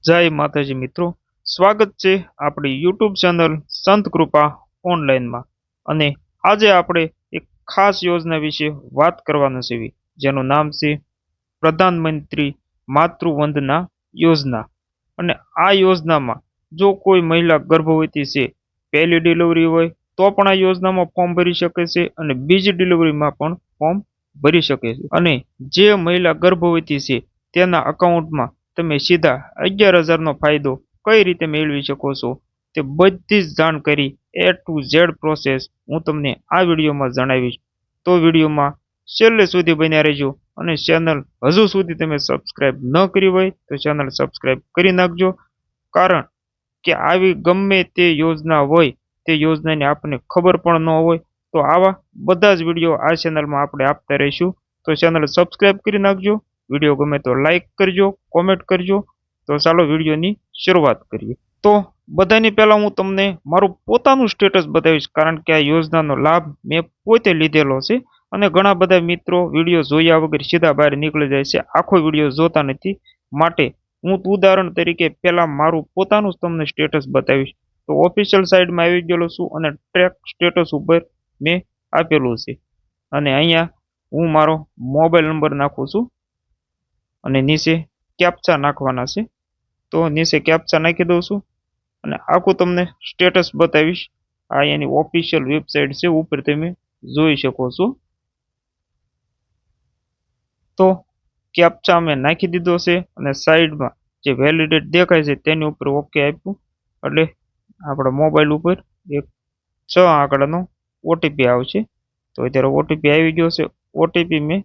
જય માતાજી મિત્રો, સ્વાગત છે આપણી યુટ્યુબ ચેનલ સંત કૃપા ઓનલાઈનમાં. અને આજે આપણે એક ખાસ યોજના વિશે વાત કરવાના છે, જેનું નામ છે પ્રધાનમંત્રી માતૃવંદના યોજના. અને આ યોજનામાં જો કોઈ મહિલા ગર્ભવતી છે, પહેલી ડિલિવરી હોય તો પણ આ યોજનામાં ફોર્મ ભરી શકે છે, અને બીજી ડિલિવરીમાં પણ ફોર્મ ભરી શકે છે. અને જે મહિલા ગર્ભવતી છે તેના અકાઉન્ટમાં તમે સીધા 11,000નો ફાયદો કઈ રીતે મેળવી શકો છો તે બધી જ જાણકારી A to Z પ્રોસેસ હું તમને આ વિડીયોમાં જણાવીશ. તો વિડીયોમાં છેલ્લે સુધી બન્યા રહેજો. અને ચેનલ હજુ સુધી તમે સબસ્ક્રાઇબ ન કરી હોય તો ચેનલ સબસ્ક્રાઇબ કરી નાખજો. કારણ કે આવી ગમે તે યોજના હોય તે યોજનાની આપણને ખબર પણ ન હોય, તો આવા બધા જ વિડીયો આ ચેનલમાં આપણે આપતા રહીશું. તો ચેનલ સબસ્ક્રાઇબ કરી નાખજો. વિડીયો ગમે તો લાઈક કરજો, કોમેન્ટ કરજો. તો ચાલો વિડીયોની શરૂઆત કરીએ. તો બધાની પહેલા હું તમને મારું પોતાનું સ્ટેટસ બતાવીશ, કારણ કે આ યોજનાનો લાભ મેં પોતે લીધેલો છે. અને ઘણા બધા મિત્રો વિડીયો જોયા વગર સીધા બહાર નીકળી જાય છે, આખો વિડીયો જોતા નથી. માટે હું ઉદાહરણ તરીકે પહેલા મારું પોતાનું જ તમને સ્ટેટસ બતાવીશ. તો ઓફિશિયલ સાઇટમાં આવી ગયેલો છું અને ટ્રેક સ્ટેટસ ઉપર મેં આપેલું છે. અને અહીંયા હું મારો મોબાઈલ નંબર નાખું છું અને નીચે કેપ્ચા નાખવાના છે. તો નીચે કેપ્ચા નાખી દઉં છું અને આખું તમને સ્ટેટસ બતાવીશ. આ એની ઓફિશિયલ વેબસાઇટ છે, ઉપર તમે જોઈ શકો છો. તો કેપ્ચા મેં નાખી દીધો છે અને સાઈડમાં જે વેલિડેટ દેખાય છે તેની ઉપર ઓકે આપ્યું એટલે આપણા મોબાઈલ ઉપર એક 6 આંકડાનો ઓટીપી આવશે. તો અત્યારે ઓટીપી આવી ગયો છે. ઓટીપી મેં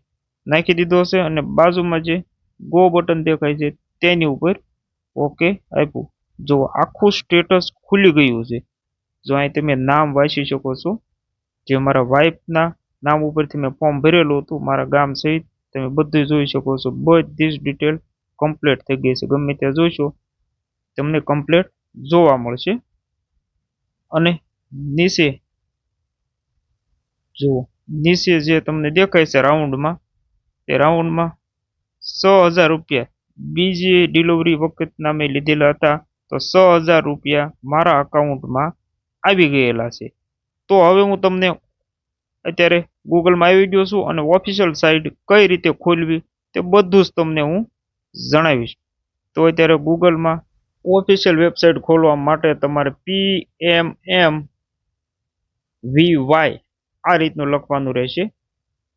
નાખી દીધો છે અને બાજુમાં જે ગો બટન દેખાય છે તેની ઉપર ઓકે આપ્યું. જો આખું સ્ટેટસ ખુલી ગયું છે. જો અહીં તમે નામ વાંચી શકો છો. જે મારા વાઇફના નામ ઉપરથી મેં ફોર્મ ભરેલું હતું, મારા ગામ સહિત તમે બધું જોઈ શકો છો. બધી જ ડિટેલ કમ્પ્લીટ થઈ ગઈ છે. ગમે ત્યાં જોઈશો તમને કમ્પ્લીટ જોવા મળશે. અને નીચે જુઓ, નીચે જે તમને દેખાય છે રાઉન્ડમાં, તે રાઉન્ડમાં 6,000 રૂપિયા બીજી ડિલિવરી વખતના મેં લીધેલા હતા. તો 6,000 રૂપિયા મારા અકાઉન્ટમાં આવી ગયેલા છે. તો હવે હું તમને અત્યારે ગૂગલમાં આવી ગયો છું અને ઓફિશિયલ સાઇટ કઈ રીતે ખોલવી તે બધું જ તમને હું જણાવીશ. તો અત્યારે ગૂગલમાં ઓફિશિયલ વેબસાઇટ ખોલવા માટે તમારે PMVY આ રીતનું લખવાનું રહેશે.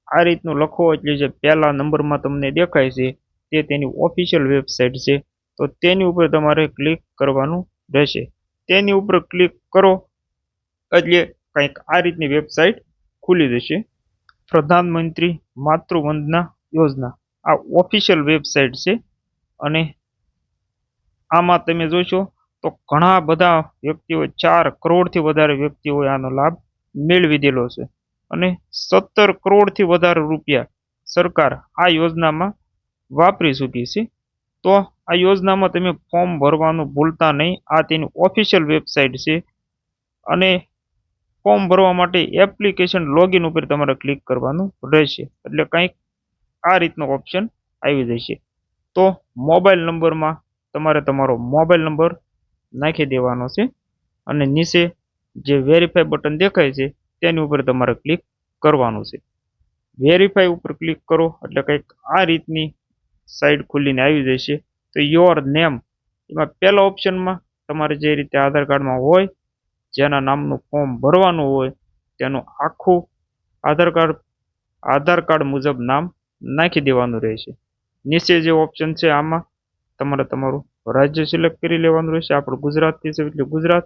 આ રીતનું લખો એટલે જે પહેલા નંબરમાં તમને દેખાય છે તે તેની ઓફિશિયલ વેબસાઇટ છે. તો તેની ઉપર તમારે ક્લિક કરવાનું રહેશે. તેની ઉપર ક્લિક કરો એટલે કંઈક આ રીતની વેબસાઇટ ખુલી જશે. પ્રધાનમંત્રી માતૃવંદના યોજના આ ઓફિશિયલ વેબસાઇટ છે. અને આમાં તમે જોશો તો ઘણા બધા વ્યક્તિઓ, 4 કરોડથી વધારે વ્યક્તિઓએ આનો લાભ મેળવી દીધેલો છે. અને 17 કરોડથી વધારે રૂપિયા સરકાર આ યોજનામાં વાપરી ચૂકી છે. તો આ યોજનામાં તમે ફોર્મ ભરવાનું ભૂલતા નહીં. આ તેની ઓફિશિયલ વેબસાઇટ છે. અને ફોર્મ ભરવા માટે એપ્લિકેશન લોગિન ઉપર તમારે ક્લિક કરવાનું રહેશે. એટલે કંઈક આ રીતનો ઓપ્શન આવી જશે. તો મોબાઈલ નંબરમાં તમારે તમારો મોબાઈલ નંબર નાખી દેવાનો છે અને નીચે જે વેરીફાઈ બટન દેખાય છે તેની ઉપર તમારે ક્લિક કરવાનું છે. વેરીફાઈ ઉપર ક્લિક કરો એટલે કંઈક આ રીતની સાઇટ ખુલીને આવી જશે. તો યોર નેમ એમાં પહેલા ઓપ્શનમાં તમારે જે રીતે આધાર કાર્ડમાં હોય, જેના નામનું ફોર્મ ભરવાનું હોય તેનું આખું આધાર કાર્ડ મુજબ નામ નાખી દેવાનું રહેશે. નીચે જે ઓપ્શન છે આમાં તમારે તમારું રાજ્ય સિલેક્ટ કરી લેવાનું રહેશે. આપણું ગુજરાતથી છે એટલે ગુજરાત.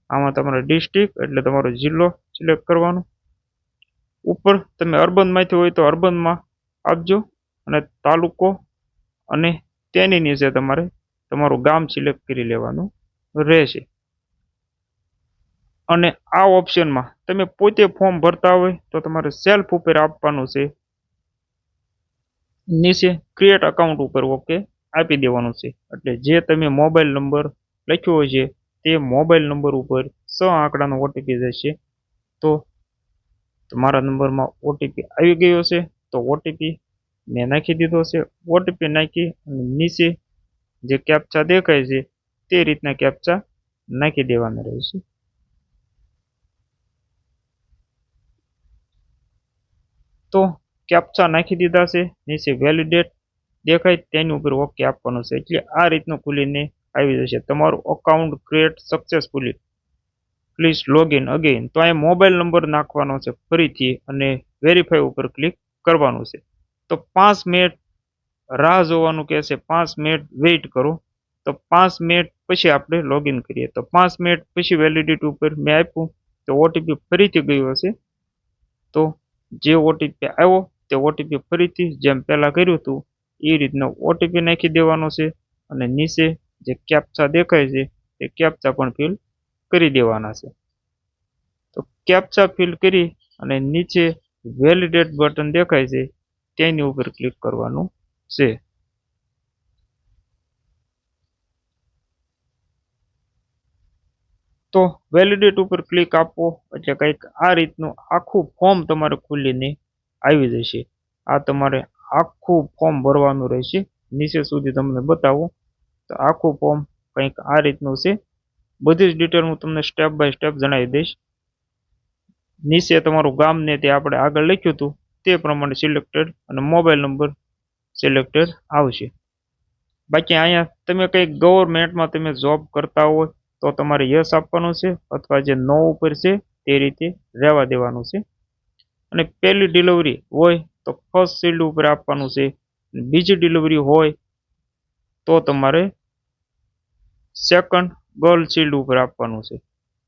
આમાં તમારે ડિસ્ટ્રિક્ટ એટલે તમારો જિલ્લો સિલેક્ટ કરવાનો. ઉપર તમે અર્બનમાંથી હોય તો અર્બનમાં આપજો અને તાલુકો, અને તેની નીચે તમારે તમારું ગામ સિલેક્ટ કરી લેવાનું રહેશે. અને આ ઓપ્શનમાં તમે પોતે ફોર્મ ભરતા હોય તો તમારે સેલ્ફ ઉપર આપવાનું છે. નીચે ક્રિએટ અકાઉન્ટ ઉપર ઓકે આપી દેવાનું છે. એટલે જે તમે મોબાઈલ નંબર લખ્યો હોય છે તે મોબાઈલ નંબર ઉપર 6 આંકડાનો ઓટીપી જશે. તો તમારા નંબરમાં ઓટીપી આવી ગયો છે. તો ઓટીપી મેં નાખી દીધો છે. ઓટીપી નાખી અને નીચે જે કેપ્ચા દેખાય છે તે રીતના કેપ્ચા નાખી દેવાના રહેશે. તો કેપ્ચા નાખી દીધા છે, નીચે વેલિડેટ દેખાય તેની ઉપર ઓકે આપવાનું છે, એટલે આ રીતનું ખુલીને આવી જશે. તમારું account create successfully, please login again. તો અહીંયા મોબાઈલ નંબર નાખવાનો છે ફરીથી અને વેરીફાઈ ઉપર ક્લિક કરવાનું છે. તો 5 મિનિટ રાહ જોવાનું કહેશે, 5 મિનિટ વેઇટ કરો. તો 5 મિનિટ પછી આપણે લોગિન કરીએ. તો 5 મિનિટ પછી વેલિડિટી ઉપર મેં આપ્યું તો ઓટીપી ફરીથી ગયો હશે. તો જે ઓટીપી આવ્યો તે ઓટીપી ફરીથી જેમ પહેલાં કર્યું હતું એ રીતના ઓટીપી નાખી દેવાનો છે અને નીચે જે કેપ્ચા દેખાય છે તે કેપ્ચા પણ ફિલ કરી દેવાના છે. તો કેપ્ચા ફિલ કરી અને નીચે વેલિડેટ બટન દેખાય છે તેની ઉપર ક્લિક કરવાનું છે. તો વેલિડેટ ઉપર ક્લિક આપો એટલે કંઈક આ રીતનું આખું ફોર્મ તમારે ખુલીને આવી જશે. આ તમારે આખું ફોર્મ ભરવાનું રહેશે. નીચે સુધી તમને બતાવું તો આખું ફોર્મ કંઈક આ રીતનું છે. બધી જ ડિટેલ હું તમને સ્ટેપ બાય સ્ટેપ જણાવી દઈશ. નીચે તમારું ગામ ને તે આપણે આગળ લખ્યું હતું તે પ્રમાણે સિલેક્ટેડ અને મોબાઈલ નંબર સિલેક્ટેડ આવશે. બાકી અહીંયા તમે કંઈક ગવર્મેન્ટમાં તમે જોબ કરતા હોય તો તમારે યસ આપવાનું છે, અથવા જે નો ઉપર છે તે રીતે રહેવા દેવાનું છે. અને પહેલી ડિલિવરી હોય તો ફર્સ્ટ શિલ્ડ ઉપર આપવાનું છે. બીજી ડિલિવરી હોય તો તમારે સેકન્ડ ગર્લ શિલ્ડ ઉપર આપવાનું છે.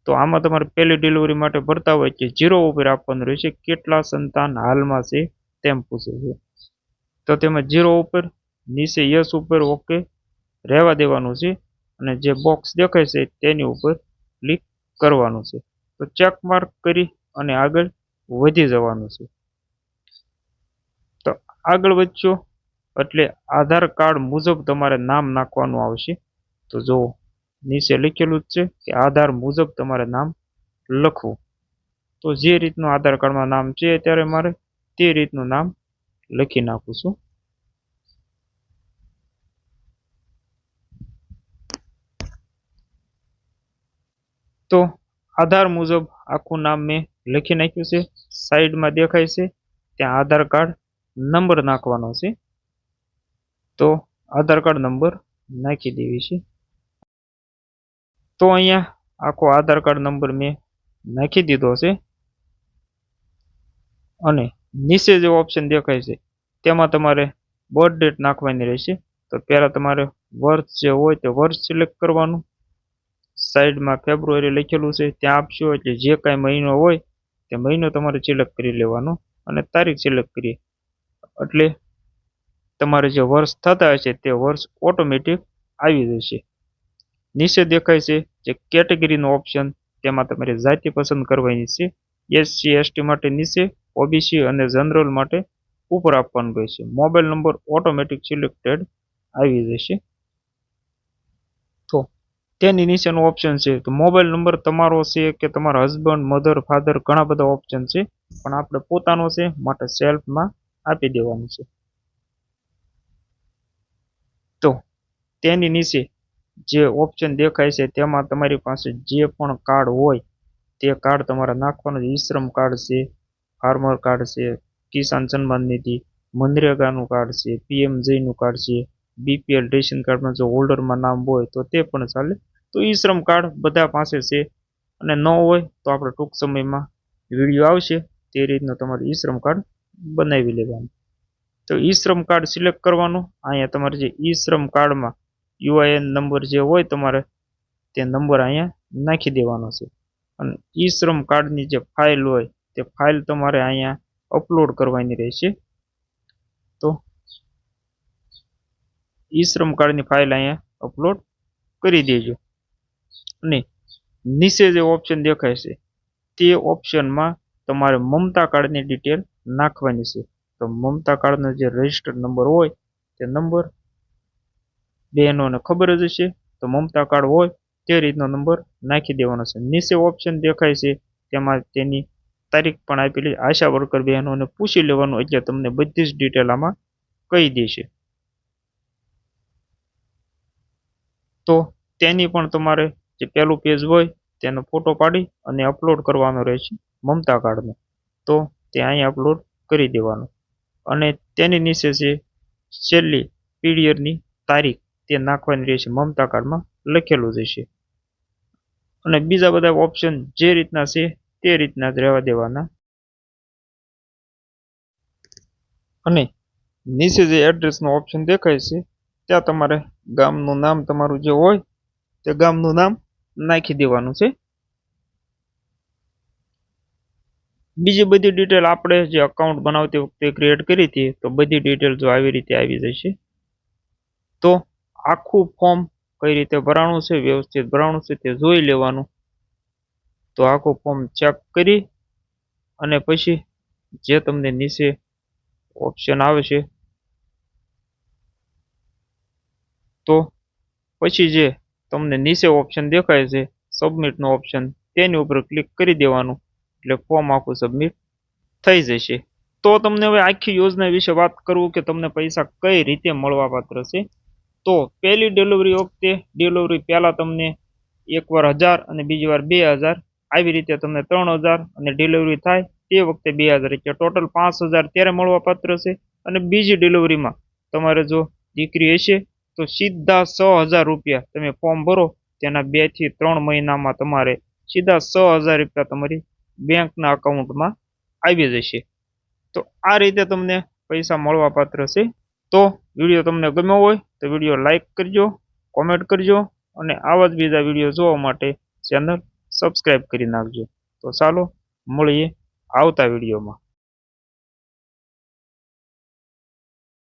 તો આમાં તમારે પહેલી ડિલિવરી માટે ભરતા હોય કે 0 ઉપર આપવાનું રહેશે. કેટલા સંતાન હાલમાં છે તેમ પૂછે છે. તો તેમાં 0 ઉપર, નીચે યસ ઉપર ઓકે રહેવા દેવાનું છે અને જે બોક્સ દેખાય છે તેની ઉપર ક્લિક કરવાનું છે. તો ચેક માર્ક કરી અને આગળ વધી જવાનું છે. તો આગળ વધશો એટલે આધાર કાર્ડ મુજબ તમારે નામ નાખવાનું આવશે. તો જો નીચે લખેલું જ છે કે આધાર મુજબ તમારે નામ લખવું. તો જે રીતનું આધાર કાર્ડમાં નામ છે અત્યારે મારે તે રીતનું નામ લખી નાખું છું. તો આધાર મુજબ આખું નામ મેં લખી નાખ્યું છે. સાઈડમાં દેખાય છે ત્યાં આધાર કાર્ડ નંબર નાખવાનો છે. તો આધાર કાર્ડ નંબર નાખી દેવી છે. તો અહીંયા આખો આધાર કાર્ડ નંબર મેં નાખી દીધો છે અને નીચે જે ઓપ્શન દેખાય છે તેમાં તમારે બર્થ ડેટ નાખવાની રહેશે. તો પહેલાં તમારે વર્ષ જે હોય તે વર્ષ સિલેક્ટ કરવાનું. સાઈડમાં ફેબ્રુઆરી લખેલું છે ત્યાં આપશો એટલે જે કાંઈ મહિનો હોય તે મહિનો તમારે સિલેક્ટ કરી લેવાનો અને તારીખ સિલેક્ટ કરીએ એટલે તમારે જે વર્ષ થતા હશે તે વર્ષ ઓટોમેટિક આવી જશે. નીચે દેખાય છે જે કેટેગરીનો ઓપ્શન, તેમાં તમારે જાતિ પસંદ કરવાની છે. એસસી એસટી માટે નીચે, ઓબીસી અને જનરલ માટે ઉપર આપવાનું રહેશે. મોબાઈલ નંબર ઓટોમેટિક સિલેક્ટેડ આવી જશે. તો તેની નીચેનો ઓપ્શન છે તો મોબાઈલ નંબર તમારો છે કે તમારા હસબન્ડ, મધર, ફાધર, ઘણા બધા ઓપ્શન છે, પણ આપણે પોતાનો છે માટે સેલ્ફમાં આપી દેવાનું છે. તો તેની નીચે જે ઓપ્શન દેખાય છે તેમાં તમારી પાસે જે પણ કાર્ડ હોય તે કાર્ડ તમારે નાખવાનું છે. ઈ શ્રમ કાર્ડ છે, ફાર્મર કાર્ડ છે, કિસાન સન્માન નિધિ, મનરેગાનું કાર્ડ છે, પીએમજયનું કાર્ડ છે, બીપીએલ રેશન કાર્ડમાં જો હોલ્ડરમાં નામ હોય તો તે પણ ચાલે. તો ઈ શ્રમ કાર્ડ બધા પાસે છે અને ન હોય તો આપણે ટૂંક સમયમાં વિડીયો આવશે તે રીતનું તમારે ઈ શ્રમ કાર્ડ બનાવી લેવાનું. તો ઈ શ્રમ કાર્ડ સિલેક્ટ કરવાનું. અહીંયા તમારે જે ઈ શ્રમ કાર્ડમાં યુઆઈએન નંબર જે હોય તમારે તે નંબર અહીંયા નાખી દેવાનો છે અને ઈ શ્રમ કાર્ડની જે ફાઇલ હોય તે ફાઇલ તમારે અહીંયા અપલોડ કરવાની રહેશે. તો ઈ શ્રમ કાર્ડની ફાઇલ અહીંયા અપલોડ કરી દેજો અને નીચે જે ઓપ્શન દેખાય છે તે ઓપ્શનમાં તમારે મમતા કાર્ડની ડિટેલ નાખવાની છે. તો મમતા કાર્ડનો જે રજિસ્ટર્ડ નંબર હોય તે નંબર બહેનોને ખબર જ હશે, તો મમતા કાર્ડ હોય તે રીતનો નંબર નાખી દેવાનો છે. નીચે ઓપ્શન દેખાય છે તેમાં તેની તારીખ પણ આપેલી. આશા વર્કર બહેનોને પૂછી લેવાનું એટલે તમને બધી જ ડિટેલ આમાં કહી દેશે. તો તેની પણ તમારે જે પહેલું પેજ હોય તેનો ફોટો પાડી અને અપલોડ કરવાનો રહેશે મમતા કાર્ડનો. તો તે અહીં અપલોડ કરી દેવાનો અને તેની નીચે છે છેલ્લી પીરિયડની તારીખ તે નાખવાની રહેશે મમતા કાર્ડમાં લખેલું જ હશે. અને બીજા બધા ઓપ્શન જે રીતના છે તે રીતના જ રહેવા દેવાના. અને નીચે જે એડ્રેસનો ઓપ્શન દેખાય છે ત્યાં તમારે ગામનું નામ તમારું જે હોય તે ગામનું નામ નાખી દેવાનું છે. બીજી બધી ડિટેલ આપણે જે અકાઉન્ટ બનાવતી વખતે ક્રિએટ કરી હતી તો બધી ડિટેલ જો આવી રીતે આવી જશે. તો આખું ફોર્મ કઈ રીતે ભરાણું છે, વ્યવસ્થિત ભરાણું છે તે જોઈ લેવાનું. તો આખું ફોર્મ ચેક કરી અને પછી જે તમને નીચે ઓપ્શન આવે છે તો પછી જે તમને નીચે ઓપ્શન દેખાય છે સબમિટનો ઓપ્શન તેની ઉપર ક્લિક કરી દેવાનું એટલે ફોર્મ આખું સબમિટ થઈ જશે. તો તમને હવે આખી યોજના વિશે વાત કરું કે તમને પૈસા કઈ રીતે મળવા પાત્ર છે. તો પહેલી ડિલિવરી વખતે ડિલિવરી પહેલા તમને એકવાર 1000 અને બીજી વાર 2000 આવી રીતે તમને 3000 અને ડિલિવરી થાય તે વખતે 2000 એટલે ટોટલ 5000 ત્યારે મળવા પાત્ર છે. અને બીજી ડિલિવરીમાં તમારે જો દીકરી હશે તો સીધા 6000 રૂપિયા તમે ફોર્મ ભરો તેના 2 થી 3 મહિનામાં તમારે સીધા 6000 રૂપિયા તમારી બેંકના અકાઉન્ટમાં આવી જશે. તો આ રીતે તમને પૈસા મળવા પાત્ર છે. તો વિડીયો તમને ગમ્યો હોય તો વિડીયો લાઈક કરજો, કોમેન્ટ કરજો અને આવા જ બીજા વિડીયો જોવા માટે ચેનલ સબસ્ક્રાઈબ કરી નાખજો. તો ચાલો મળીએ આવતા વિડીયોમાં.